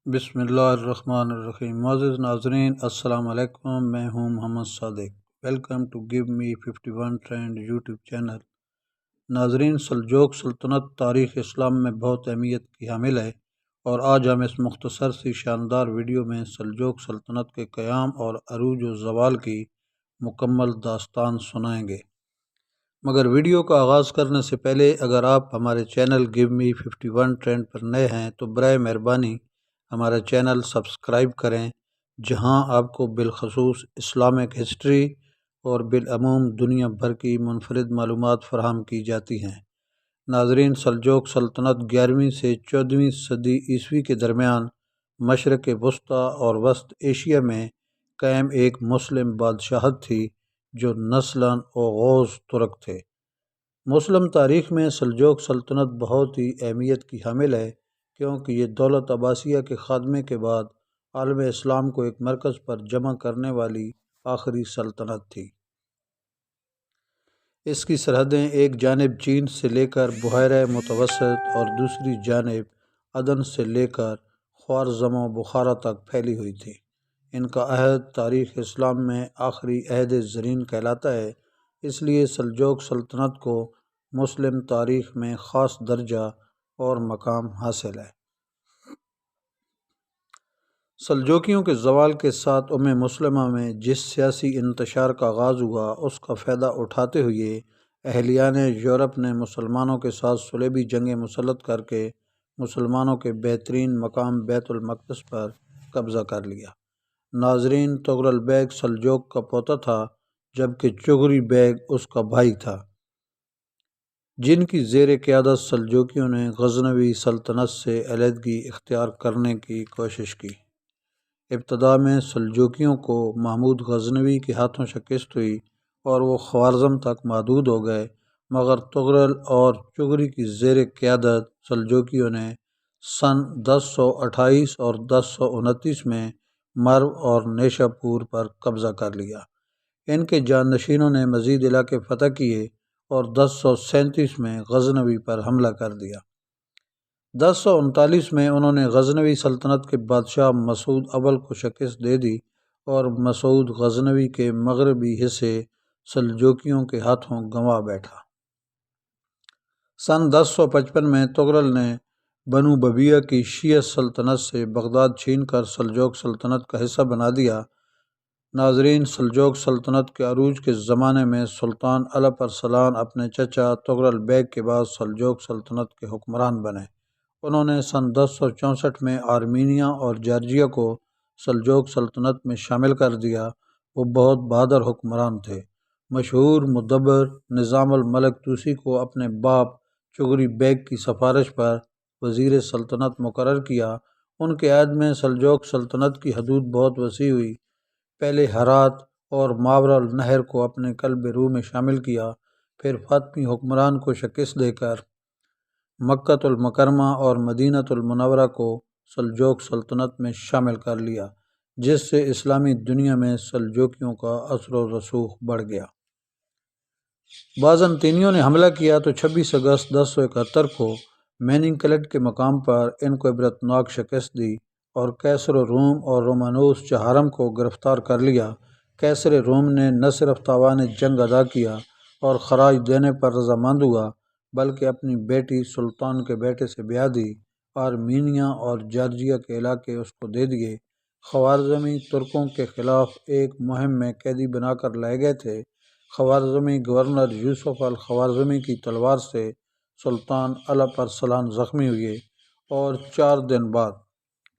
بسم اللہ الرحمن الرحیم۔ معزز ناظرین السلام علیکم، میں ہوں Muhammad Sadiq. Welcome to Give Me 51 trend YouTube channel. ناظرین، سلجوق سلطنت تاریخ اسلام میں بہت اہمیت کی حامل ہے، اور آج ہم اس مختصر سی شاندار ویڈیو میں سلجوق سلطنت کے قیام اور عروج و زوال کی مکمل داستان سنائیں گے۔ مگر ویڈیو کا آغاز کرنے سے پہلے اگر آپ ہمارے چینل گیو می 51 ٹرینڈ پر نئے ہیں تو برائے مہربانی ہمارا چینل سبسکرائب کریں، جہاں آپ کو بالخصوص اسلامک ہسٹری اور بالعموم دنیا بھر کی منفرد معلومات فراہم کی جاتی ہیں۔ ناظرین، سلجوق سلطنت 11ویں سے 14ویں صدی عیسوی کے درمیان مشرق وسطیٰ اور وسط ایشیا میں قائم ایک مسلم بادشاہت تھی جو نسلاً اوغوز ترک تھے۔ مسلم تاریخ میں سلجوق سلطنت بہت ہی اہمیت کی حامل ہے، کیونکہ یہ دولت عباسیہ کے خاتمے کے بعد عالم اسلام کو ایک مرکز پر جمع کرنے والی آخری سلطنت تھی۔ اس کی سرحدیں ایک جانب چین سے لے کر بحیرہ متوسط اور دوسری جانب عدن سے لے کر خوارزم و بخارا تک پھیلی ہوئی تھیں۔ ان کا عہد تاریخ اسلام میں آخری عہد زرین کہلاتا ہے، اس لیے سلجوق سلطنت کو مسلم تاریخ میں خاص درجہ اور مقام حاصل ہے۔ سلجوقیوں کے زوال کے ساتھ مسلمہ میں جس سیاسی انتشار کا آغاز ہوا، اس کا فائدہ اٹھاتے ہوئے اہلیان یورپ نے مسلمانوں کے ساتھ صلیبی جنگیں مسلط کر کے مسلمانوں کے بہترین مقام بیت المقدس پر قبضہ کر لیا۔ ناظرین، تغرل بیگ سلجوق کا پوتا تھا، جبکہ چغری بیگ اس کا بھائی تھا، جن کی زیر قیادت سلجوقیوں نے غزنوی سلطنت سے علیحدگی اختیار کرنے کی کوشش کی۔ ابتدا میں سلجوقیوں کو محمود غزنوی کے ہاتھوں شکست ہوئی اور وہ خوارزم تک محدود ہو گئے، مگر تغرل اور چغری کی زیر قیادت سلجوقیوں نے سن 1028 اور 1029 میں مرو اور نیشا پور پر قبضہ کر لیا۔ ان کے جانشینوں نے مزید علاقے فتح کیے اور 1037 میں غزنوی پر حملہ کر دیا۔ 1039 میں انہوں نے غزنوی سلطنت کے بادشاہ مسعود اول کو شکست دے دی اور مسعود غزنوی کے مغربی حصے سلجوقیوں کے ہاتھوں گنوا بیٹھا۔ سن 1055 میں تغرل نے بنو ببیہ کی شیعہ سلطنت سے بغداد چھین کر سلجوق سلطنت کا حصہ بنا دیا۔ ناظرین، سلجوق سلطنت کے عروج کے زمانے میں سلطان الپ ارسلان اپنے چچا تغرل بیگ کے بعد سلجوق سلطنت کے حکمران بنے۔ انہوں نے سن 1064 میں آرمینیا اور جارجیا کو سلجوق سلطنت میں شامل کر دیا۔ وہ بہت بہادر حکمران تھے۔ مشہور مدبر نظام الملک طوسی کو اپنے باپ چغری بیگ کی سفارش پر وزیر سلطنت مقرر کیا۔ ان کے عہد میں سلجوق سلطنت کی حدود بہت وسیع ہوئی۔ پہلے ہرات اور ماورا النہر کو اپنے قلب روح میں شامل کیا، پھر فاطمی حکمران کو شکست دے کر مکۃ المکرمہ اور مدینۃ المنورہ کو سلجوق سلطنت میں شامل کر لیا، جس سے اسلامی دنیا میں سلجوقیوں کا اثر و رسوخ بڑھ گیا۔ بازنطینیوں نے حملہ کیا تو 26 اگست 1071 کو میننگ کلٹ کے مقام پر ان کو عبرتناک شکست دی اور قیصر روم اور رومانوس چہارم کو گرفتار کر لیا۔ قیصر روم نے نہ صرف تاوان جنگ ادا کیا اور خراج دینے پر رضامند ہوا، بلکہ اپنی بیٹی سلطان کے بیٹے سے بیاہ دی۔ آرمینیا اور جارجیا کے علاقے اس کو دے دیے۔ خوارزمی ترکوں کے خلاف ایک مہم میں قیدی بنا کر لائے گئے تھے۔ خوارزمی گورنر یوسف الخوارزمی کی تلوار سے سلطان الپ ارسلان زخمی ہوئے اور 4 دن بعد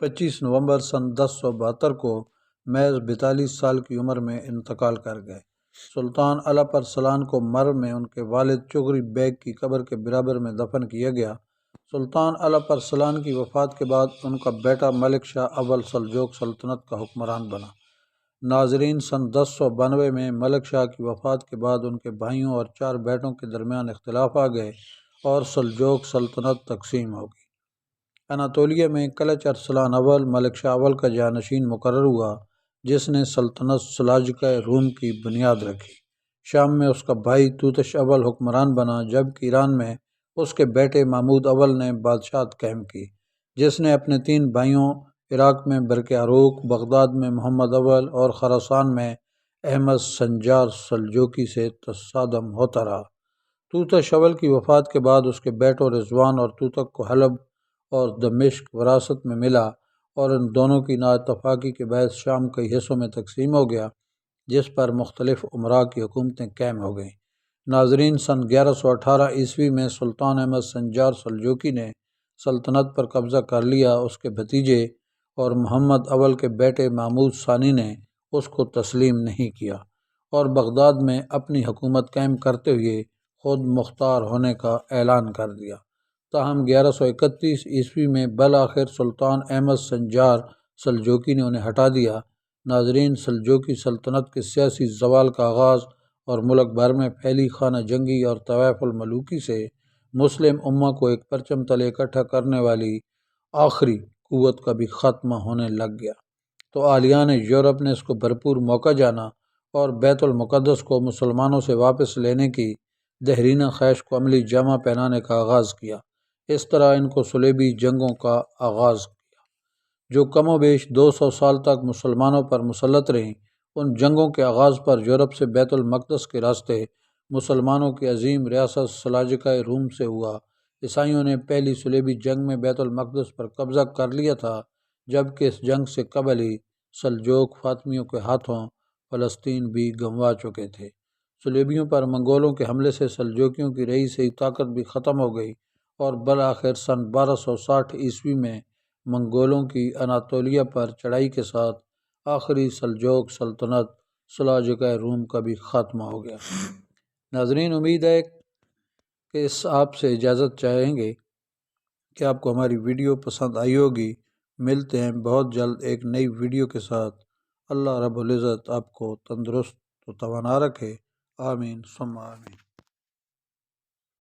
25 نومبر سن 1072 کو محض 42 سال کی عمر میں انتقال کر گئے۔ سلطان الپ ارسلان کو مرو میں ان کے والد چغری بیگ کی قبر کے برابر میں دفن کیا گیا۔ سلطان الپ ارسلان کی وفات کے بعد ان کا بیٹا ملک شاہ اول سلجوق سلطنت کا حکمران بنا۔ ناظرین، سن 1092 میں ملک شاہ کی وفات کے بعد ان کے بھائیوں اور 4 بیٹوں کے درمیان اختلاف آ گئے اور سلجوق سلطنت تقسیم ہو گئی۔ اناطولیہ میں کلچ ارسلان اول ملک شاہ اول کا جانشین مقرر ہوا، جس نے سلطنت سلاجقہ روم کی بنیاد رکھی۔ شام میں اس کا بھائی توتش اول حکمران بنا، جبکہ ایران میں اس کے بیٹے محمود اول نے بادشاہت قائم کی، جس نے اپنے 3 بھائیوں عراق میں برق عروق، بغداد میں محمد اول اور خراسان میں احمد سنجار سلجوقی سے تصادم ہوتا رہا۔ توتش اول کی وفات کے بعد اس کے بیٹوں رضوان اور توتک کو حلب اور دمشق وراثت میں ملا اور ان دونوں کی نااتفاقی کے باعث شام کئی حصوں میں تقسیم ہو گیا، جس پر مختلف امراء کی حکومتیں قائم ہو گئیں۔ ناظرین، سن 1118 عیسوی میں سلطان احمد سنجار سلجوقی نے سلطنت پر قبضہ کر لیا۔ اس کے بھتیجے اور محمد اول کے بیٹے محمود ثانی نے اس کو تسلیم نہیں کیا اور بغداد میں اپنی حکومت قائم کرتے ہوئے خود مختار ہونے کا اعلان کر دیا۔ تاہم 1131 عیسوی میں بالآخر سلطان احمد سنجار سلجوقی نے انہیں ہٹا دیا۔ ناظرین، سلجوقی سلطنت کے سیاسی زوال کا آغاز اور ملک بھر میں پھیلی خانہ جنگی اور طوائف الملوکی سے مسلم امہ کو ایک پرچم تلے اکٹھا کرنے والی آخری قوت کا بھی خاتمہ ہونے لگ گیا، تو عالیان یورپ نے اس کو بھرپور موقع جانا اور بیت المقدس کو مسلمانوں سے واپس لینے کی دہرینہ خواہش کو عملی جامہ پہنانے کا آغاز کیا۔ اس طرح ان کو صلیبی جنگوں کا آغاز کیا، جو کم و بیش 200 سال تک مسلمانوں پر مسلط رہیں۔ ان جنگوں کے آغاز پر یورپ سے بیت المقدس کے راستے مسلمانوں کی عظیم ریاست سلاجقہ روم سے ہوا۔ عیسائیوں نے پہلی صلیبی جنگ میں بیت المقدس پر قبضہ کر لیا تھا، جبکہ اس جنگ سے قبل ہی سلجوق فاطمیوں کے ہاتھوں فلسطین بھی گنوا چکے تھے۔ صلیبیوں پر منگولوں کے حملے سے سلجوقیوں کی رہی سہی طاقت بھی ختم ہو گئی اور بالآخر سن 1260 عیسوی میں منگولوں کی اناطولیہ پر چڑھائی کے ساتھ آخری سلجوق سلطنت سلاجقہ روم کا بھی خاتمہ ہو گیا۔ ناظرین، امید ہے کہ آپ سے اجازت چاہیں گے کہ آپ کو ہماری ویڈیو پسند آئی ہوگی۔ ملتے ہیں بہت جلد ایک نئی ویڈیو کے ساتھ۔ اللہ رب العزت آپ کو تندرست و توانا رکھے۔ آمین ثم آمین۔